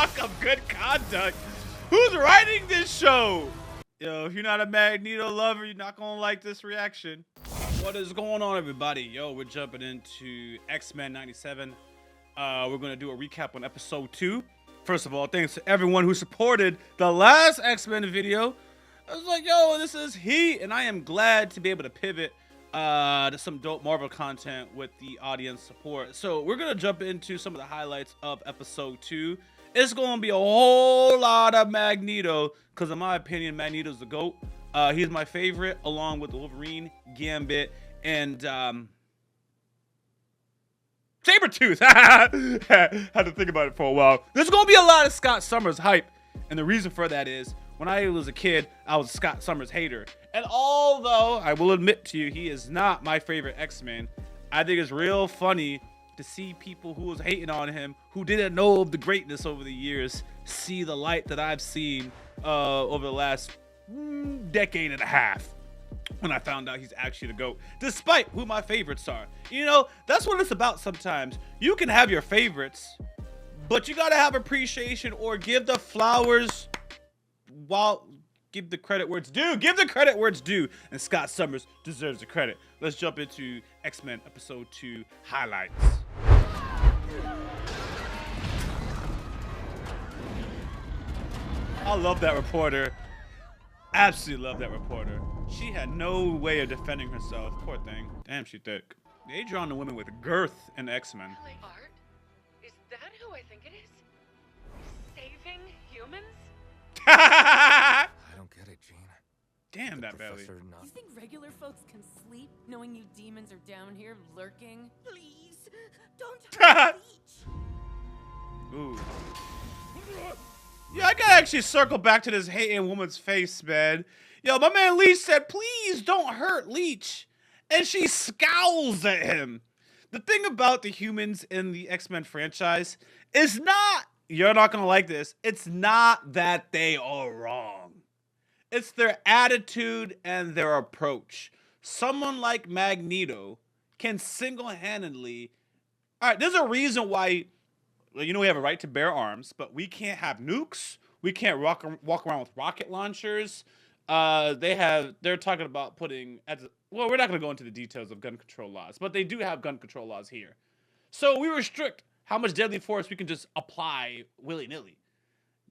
talk of good conduct. Who's writing this show? Yo, if you're not a Magneto lover, you're not gonna like this reaction. What is going on, everybody? Yo, we're jumping into X-Men 97. We're gonna do a recap on episode 2. First of all, thanks to everyone who supported the last X-Men video. I was like, yo, this is heat, and I am glad to be able to pivot to some dope Marvel content with the audience support. So we're gonna jump into some of the highlights of episode 2. It's gonna be a whole lot of Magneto, because in my opinion, Magneto's the GOAT. He's my favorite, along with Wolverine, Gambit, and Sabretooth. Had to think about it for a while. There's gonna be a lot of Scott Summers hype, and the reason for that is when I was a kid, I was a Scott Summers hater. And although I will admit to you, he is not my favorite X-Men, I think it's real funny to see people who was hating on him, who didn't know of the greatness over the years, see the light that I've seen over the last decade and a half, when I found out he's actually the GOAT, despite who my favorites are. You know, that's what it's about sometimes. You can have your favorites, but you gotta have appreciation or give the flowers while give the credit where it's due. Give the credit where it's due, and Scott Summers deserves the credit. Let's jump into X-Men episode 2 highlights. I love that reporter. Absolutely love that reporter. She had no way of defending herself. Poor thing. Damn, she thick. They drawn the women with girth in X-Men. Art? Is that who I think it is? Saving humans? I don't get it, Jean. Damn, that belly. You think regular folks can sleep knowing you demons are down here lurking? Please, don't hurt Leech. Ooh. Yeah, I gotta actually circle back to this hating woman's face, man. Yo, my man Leech said, please don't hurt Leech. And she scowls at him. The thing about the humans in the X-Men franchise is not, you're not gonna like this, it's not that they are wrong. It's their attitude and their approach. Someone like Magneto can single-handedly, all right, there's a reason why, you know, we have a right to bear arms, but we can't have nukes. We can't walk around with rocket launchers. They're talking about putting, well, we're not going to go into the details of gun control laws, but they do have gun control laws here. So we restrict how much deadly force we can just apply willy-nilly.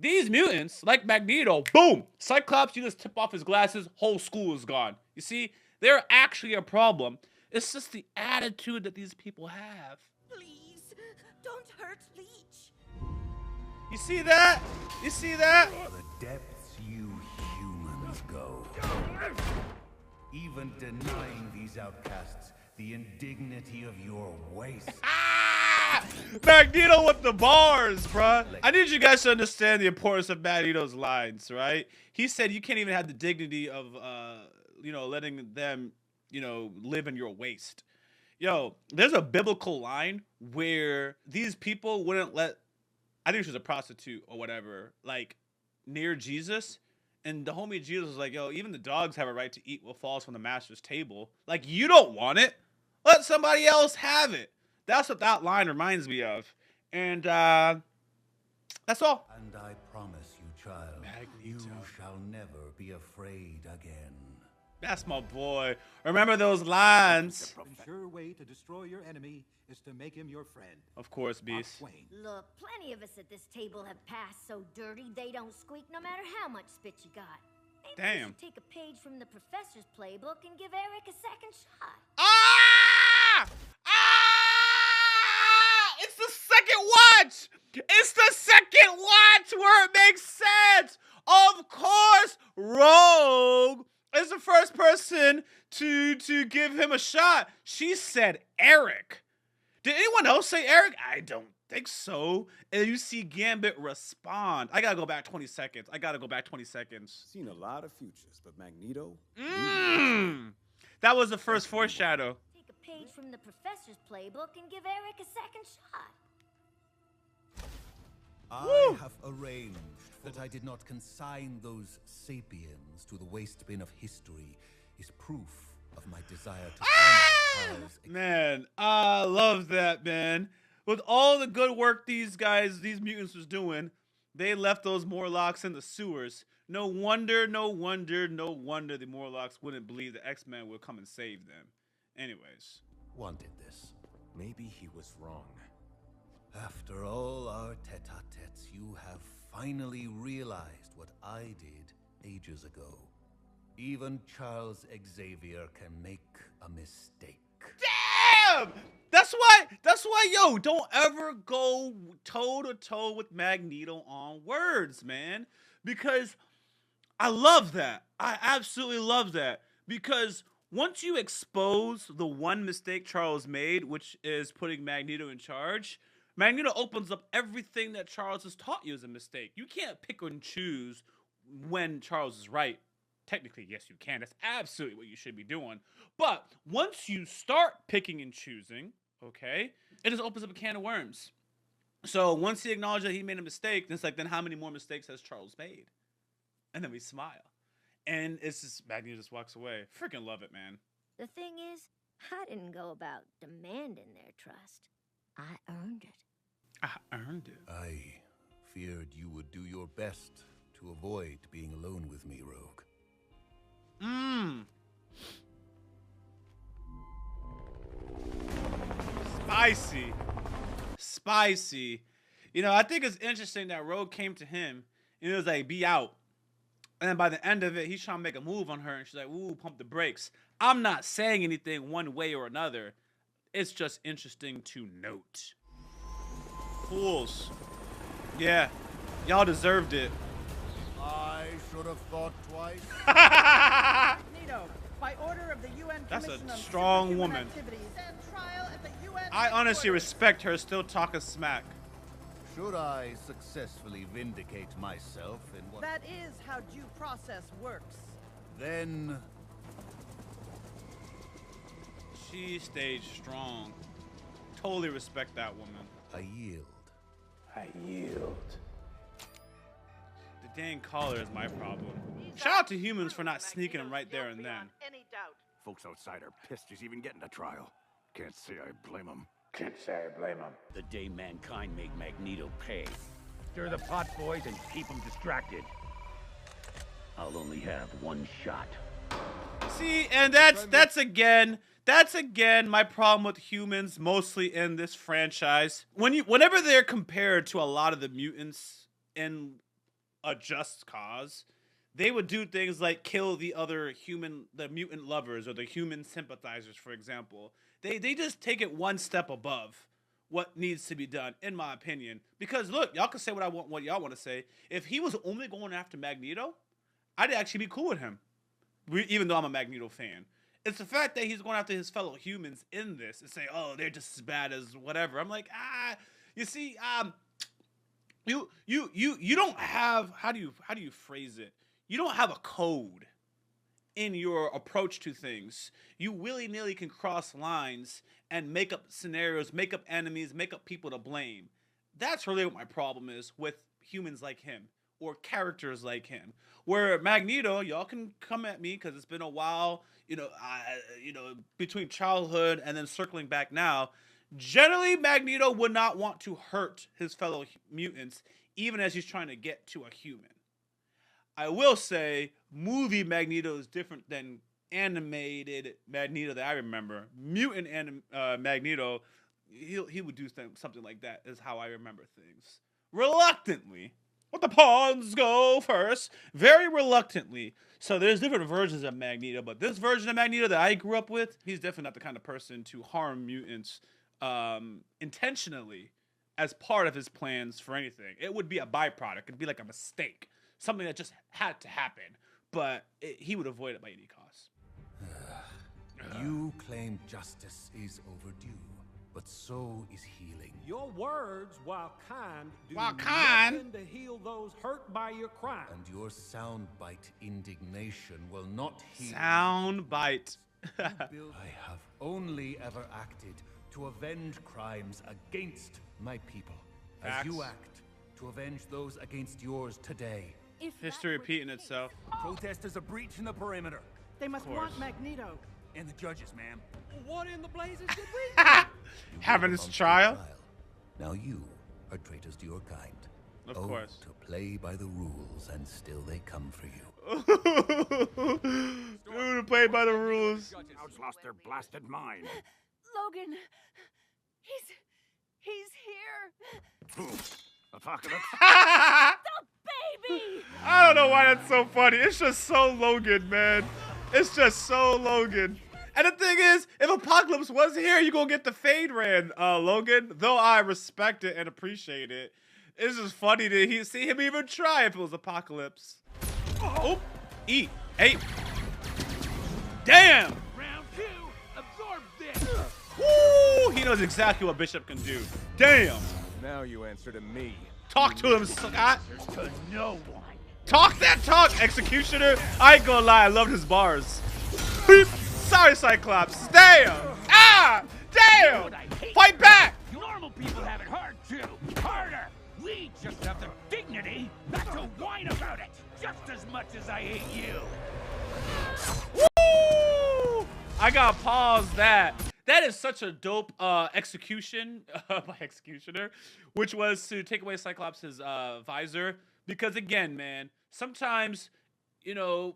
These mutants, like Magneto, boom, Cyclops, you just tip off his glasses, whole school is gone. You see, they're actually a problem. It's just the attitude that these people have. Please, don't hurt Leech. You see that? You see that? The depths you humans go. Even denying these outcasts the indignity of your waste. Ah! Magneto with the bars, bruh. I need you guys to understand the importance of Magneto's lines, right? He said you can't even have the dignity of, you know, letting them, you know, live in your waste. Yo, there's a biblical line where these people wouldn't let, I think she was a prostitute or whatever, like, near Jesus. And the homie Jesus was like, yo, even the dogs have a right to eat what falls from the master's table. Like, you don't want it. Let somebody else have it. That's what that line reminds me of. And that's all. And I promise you, child, you shall never be afraid again. That's my boy. Remember those lines. The sure way to destroy your enemy is to make him your friend. Of course, Beast. Look, plenty of us at this table have passed so dirty they don't squeak no matter how much spit you got. Maybe we should take a page from the professor's playbook and give Eric a second shot. Ah! Ah! It's the second watch! It's the second watch where it makes sense! Of course, Rogue is the first person to give him a shot. She said Eric. Did anyone else say Eric? I don't think so. And you see Gambit respond. I gotta go back 20 seconds. Seen a lot of futures, but Magneto? That was the first foreshadow. Take a page from the professor's playbook and give Eric a second shot. I have arranged that I did not consign those sapiens to the waste bin of history is proof of my desire to honor Kyle's. Man, I love that, man. With all the good work these mutants was doing, They left those Morlocks in the sewers. No wonder the Morlocks wouldn't believe the X-Men would come and save them. Anyways. Wanted this. Maybe he was wrong. After all our tete-a-tetes, you have finally realized what I did ages ago. Even Charles Xavier can make a mistake. Damn! That's why, yo, don't ever go toe-to-toe with Magneto on words, man. Because I love that. I absolutely love that. Because once you expose the one mistake Charles made, which is putting Magneto in charge, Magneto opens up everything that Charles has taught you as a mistake. You can't pick and choose when Charles is right. Technically, yes, you can. That's absolutely what you should be doing. But once you start picking and choosing, okay, it just opens up a can of worms. So once he acknowledged that he made a mistake, it's like, then how many more mistakes has Charles made? And then we smile. And it's just, Magneto just walks away. Freaking love it, man. The thing is, I didn't go about demanding their trust. I earned it. I earned it. I feared you would do your best to avoid being alone with me, Rogue. Spicy. Spicy. You know, I think it's interesting that Rogue came to him and it was like, be out. And then by the end of it, he's trying to make a move on her and she's like, ooh, pump the brakes. I'm not saying anything one way or another. It's just interesting to note. Fools. Yeah. Y'all deserved it. I should have thought twice. Magneto, by order of the UN That's a Commission on strong Superhuman woman. Activities and trial at the UN I honestly headquarters. respect her still talking smack. Should I successfully vindicate myself in what... That is how due process works. Then... She stayed strong. Totally respect that woman. I yield. I yield. The dang collar is my problem. Shout out to humans for not sneaking him right there and then. Any doubt. Folks outside are pissed he's even getting to trial. Can't say I blame him. Can't say I blame him. The day mankind made Magneto pay. Stir the pot, boys, and keep them distracted. I'll only have one shot. See, and that's again my problem with humans, mostly in this franchise. Whenever they're compared to a lot of the mutants in a just cause, they would do things like kill the mutant lovers or the human sympathizers, for example. They just take it one step above what needs to be done, in my opinion. Because look, y'all can say what y'all want to say. If he was only going after Magneto, I'd actually be cool with him. Even though I'm a Magneto fan. It's the fact that he's going after his fellow humans in this and say, oh, they're just as bad as whatever. I'm like, you see, you don't have, how do you phrase it? You don't have a code in your approach to things. You willy-nilly can cross lines and make up scenarios, make up enemies, make up people to blame. That's really what my problem is with humans like him or characters like him. Where Magneto, y'all can come at me because it's been a while, between childhood and then circling back now. Generally, Magneto would not want to hurt his fellow mutants, even as he's trying to get to a human. I will say, movie Magneto is different than animated Magneto that I remember. Mutant Magneto, he would do something like that, is how I remember things. Reluctantly. Let the pawns go first. Very reluctantly. So there's different versions of Magneto, but this version of Magneto that I grew up with, he's definitely not the kind of person to harm mutants intentionally as part of his plans for anything. It would be a byproduct. It'd be like a mistake. Something that just had to happen. But he would avoid it by any cost. You claim justice is overdue, but so is healing. Your words, while kind, do While kind? nothing to heal those hurt by your crime. And your soundbite indignation will not heal. Soundbite. I have only ever acted to avenge crimes against my people. Facts. As you act to avenge those against yours today. History repeating itself. Protesters are breaching the perimeter. They must want Magneto. And the judges, ma'am. What in the blazes did we? Having this trial. Now you are traitors to your kind. Of course. To play by the rules, and still they come for you. Dude, play by the rules. Crowds lost their blasted mind. Logan, he's here. Apocalypse. The baby. I don't know why that's so funny. It's just so Logan, man. It's just so Logan. And the thing is, if Apocalypse was here, you gonna get the fade ran, Logan. Though I respect it and appreciate it. It's just funny to see him even try if it was Apocalypse. Oh, eat, hey. Damn. Round 2, absorb this. Woo! He knows exactly what Bishop can do. Damn. Now you answer to me. Talk to him, Scott. To no one. Talk that talk, Executioner. I ain't gonna lie, I loved his bars. Beep. Sorry, Cyclops. Damn. Ah! Damn. Fight back. Normal people have it hard too. Harder. We just have the dignity not to whine about it. Just as much as I hate you. Woo! I gotta pause that. That is such a dope execution by Executioner, which was to take away Cyclops' visor. Because again, man, sometimes, you know,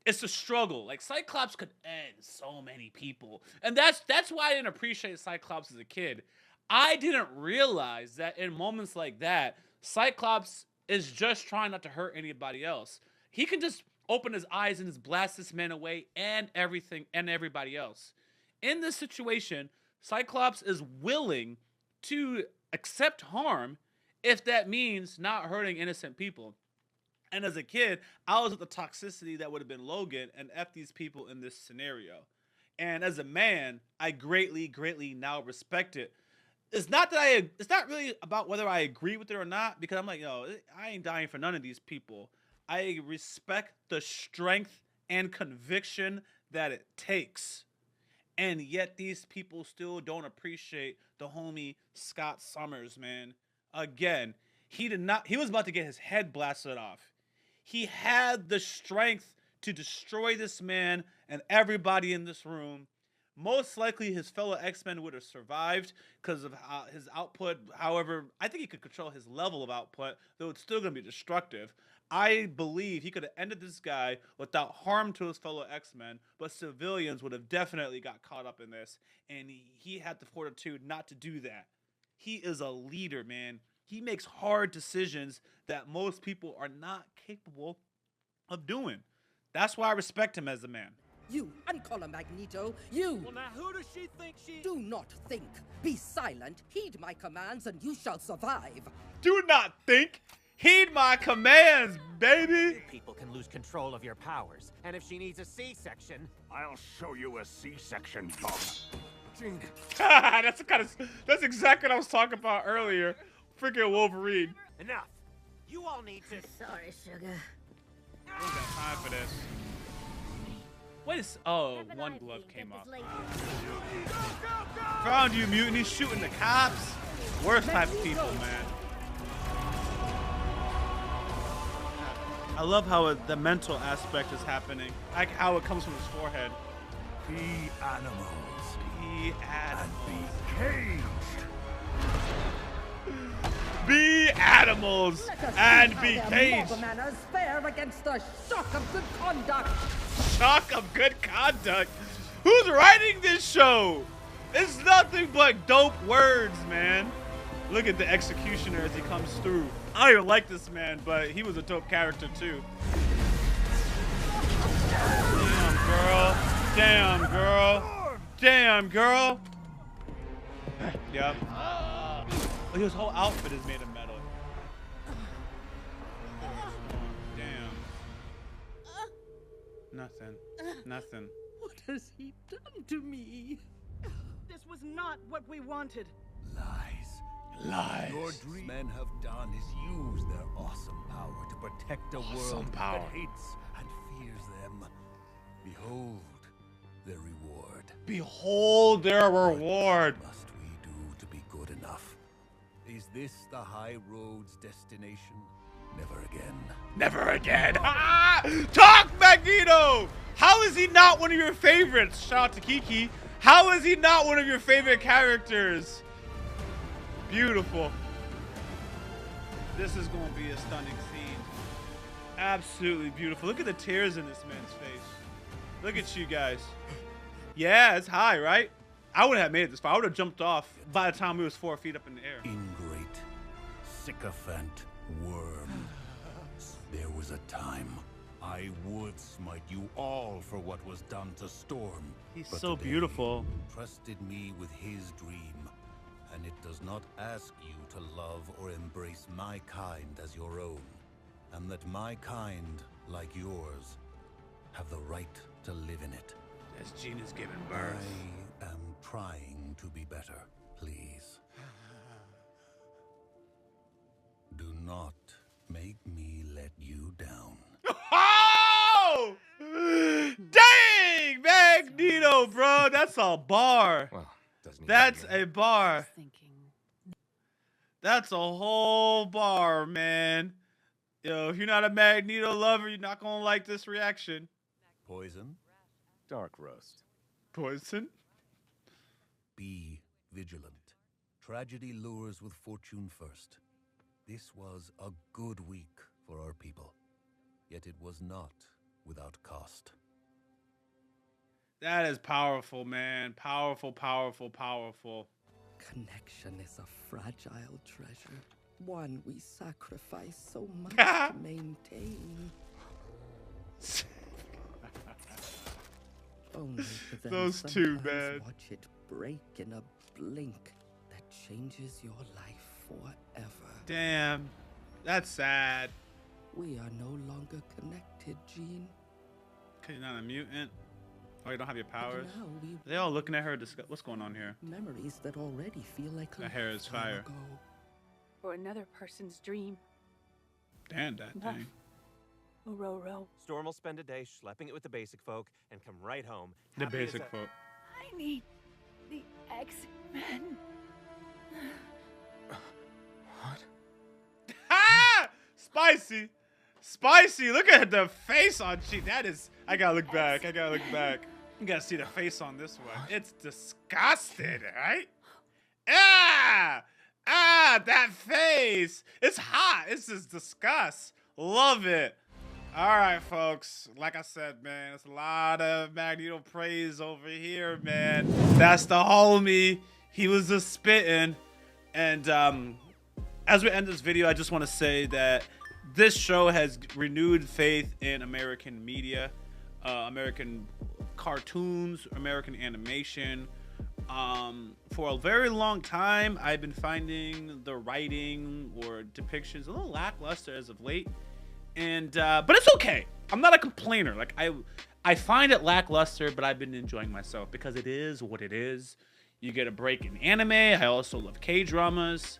it's a struggle. Like, Cyclops could end so many people. And that's why I didn't appreciate Cyclops as a kid. I didn't realize that in moments like that, Cyclops is just trying not to hurt anybody else. He can just open his eyes and just blast this man away and everything and everybody else. In this situation, Cyclops is willing to accept harm if that means not hurting innocent people. And as a kid, I was with the toxicity that would have been Logan and F these people in this scenario. And as a man, I greatly, greatly now respect it. It's not really about whether I agree with it or not, because I'm like, yo, I ain't dying for none of these people. I respect the strength and conviction that it takes. And yet these people still don't appreciate the homie Scott Summers, man. Again, he was about to get his head blasted off. He had the strength to destroy this man and everybody in this room. Most likely his fellow X-Men would have survived because of his output. However, I think he could control his level of output, though it's still going to be destructive. I believe he could have ended this guy without harm to his fellow X-Men, but civilians would have definitely got caught up in this, and he had the fortitude not to do that. He is a leader, man. He makes hard decisions that most people are not capable of doing. That's why I respect him as a man. You, Uncolor Magneto, you! Well, now who does she think she... Do not think. Be silent, heed my commands, and you shall survive. Do not think. Heed my commands, baby! People can lose control of your powers. And if she needs a C-section... I'll show you a C-section, Tom. That's exactly what I was talking about earlier. Freaking Wolverine. Enough. You all need to... Sorry, sugar. I don't got time for this. Oh, one glove came off. Found you, mutant. He's shooting the cops. Worst type of people, man. I love how the mental aspect is happening. Like how it comes from his forehead. Be animals. Be animals. And be caged. Be animals and be caged. Manners fare against the shock of good conduct. Shock of good conduct? Who's writing this show? It's nothing but dope words, man. Look at the Executioner as he comes through. I don't even like this man, but he was a dope character too. Damn, girl. Damn, girl. Damn, girl. Yep. Oh, his whole outfit is made of metal. Damn. Nothing. Nothing. What has he done to me? This was not what we wanted. Lies. Lies. Your dream men have done is use their awesome power to protect a world that hates and fears them. Behold their reward. Behold their reward. What must we do to be good enough? Is this the high road's destination? Never again. Never again. Ah! Talk, Magneto! How is he not one of your favorites? Shout out to Kiki. How is he not one of your favorite characters? Beautiful. This is going to be a stunning scene. Absolutely beautiful. Look at the tears in this man's face. Look at you guys. Yeah, it's high, right? I wouldn't have made it this far. I would have jumped off by the time we was 4 feet up in the air. Ingrate, sycophant, worm. There was a time I would smite you all for what was done to Storm. He's but so today beautiful. Trusted me with his dream, and it does not ask you to love or embrace my kind as your own, and that my kind, like yours, have the right to live in it. As Jean is giving birth. I am trying to be better, please. Do not make me let you down. Oh! Dang! Magneto, bro! That's a bar. Well, doesn't he? That's a bar. That's a whole bar, man. Yo, if you're not a Magneto lover, you're not gonna like this reaction. Poison? Dark roast. Poison? Be vigilant. Tragedy lures with fortune first. This was a good week for our people, yet it was not without cost. That is powerful, man. Powerful, powerful, powerful. Connection is a fragile treasure, one we sacrifice so much to maintain. Only to then Those two, man. watch it break in a blink that changes your life forever. Damn, that's sad. We are no longer connected, Jean. Okay, you're not a mutant. Oh, you don't have your powers. Now we They all looking at her. What's going on here? memories that already feel like That hair is fire. ago. Or another person's dream. Damn that thing. Row. Storm will spend a day schlepping it with the basic folk and come right home. The happy as basic a- folk. I need the X-Men. Ah! Spicy. Spicy. Look at the face on she. That is. I gotta look back. I gotta look back. You gotta see the face on this one. It's disgusting, right? Ah! Ah, that face. It's hot. It's just disgust. Love it. All right, folks. Like I said, man, it's a lot of Magneto praise over here, man. That's the homie. He was a spittin'. And as we end this video, I just want to say that this show has renewed faith in American media, American cartoons, American animation. For a very long time, I've been finding the writing or depictions a little lackluster as of late. And but it's okay. I'm not a complainer. Like I find it lackluster, but I've been enjoying myself because it is what it is. You get a break in anime. I also love K-dramas.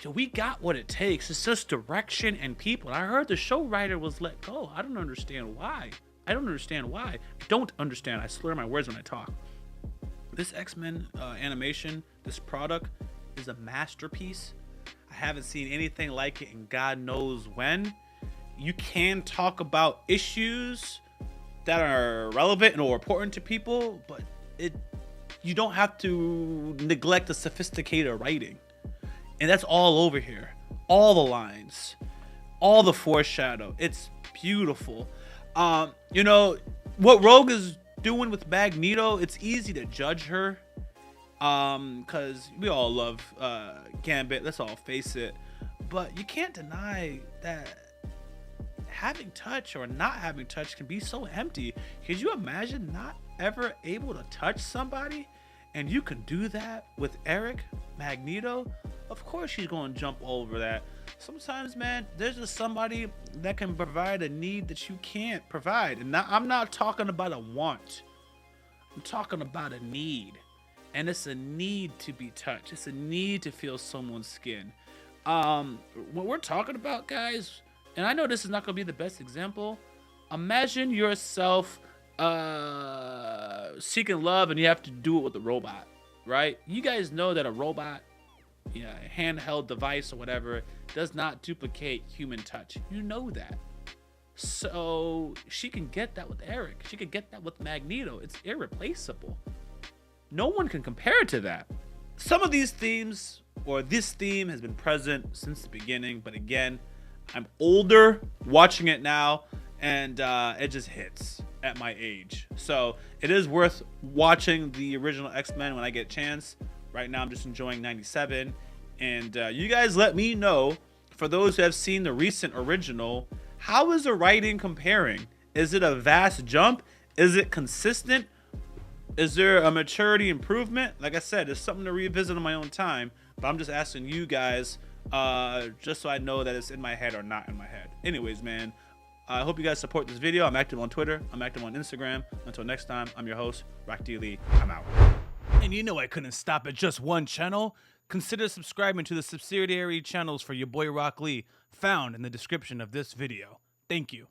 So we got what it takes. It's just direction and people. I heard the show writer was let go. I don't understand why. I don't understand. I slur my words when I talk. This X-Men animation, this product is a masterpiece. I haven't seen anything like it in God knows when. You can talk about issues that are relevant and or important to people, but you don't have to neglect the sophisticated writing. And that's all over here. All the lines, all the foreshadow. It's beautiful. You know, what Rogue is doing with Magneto, it's easy to judge her. Because we all love Gambit, let's all face it. But you can't deny that having touch or not having touch can be so empty. Could you imagine not ever able to touch somebody? And you can do that with Eric, Magneto? Of course she's going to jump over that. Sometimes, man, there's just somebody that can provide a need that you can't provide. And I'm not talking about a want. I'm talking about a need. And it's a need to be touched. It's a need to feel someone's skin. What we're talking about, guys, and I know this is not going to be the best example. Imagine yourself seeking love and you have to do it with a robot, right? You guys know that a robot, a handheld device or whatever, does not duplicate human touch. You know that. So she can get that with Eric. She can get that with Magneto. It's irreplaceable. No one can compare it to that. Some of these themes or this theme has been present since the beginning, but again, I'm older watching it now, and it just hits at my age. So it is worth watching the original X-Men when I get a chance. Right now I'm just enjoying 97, and you guys let me know, for those who have seen the recent original, how is the writing comparing? Is it a vast jump? Is it consistent? Is there a maturity improvement? Like I said, it's something to revisit on my own time, but I'm just asking you guys just so I know that it's in my head or not in my head. Anyways, man, I hope you guys support this video. I'm active on Twitter. I'm active on Instagram. Until next time, I'm your host, Yaboyrocklee Lee. I'm out. And you know I couldn't stop at just one channel. Consider subscribing to the subsidiary channels for Yaboyrocklee, found in the description of this video. Thank you.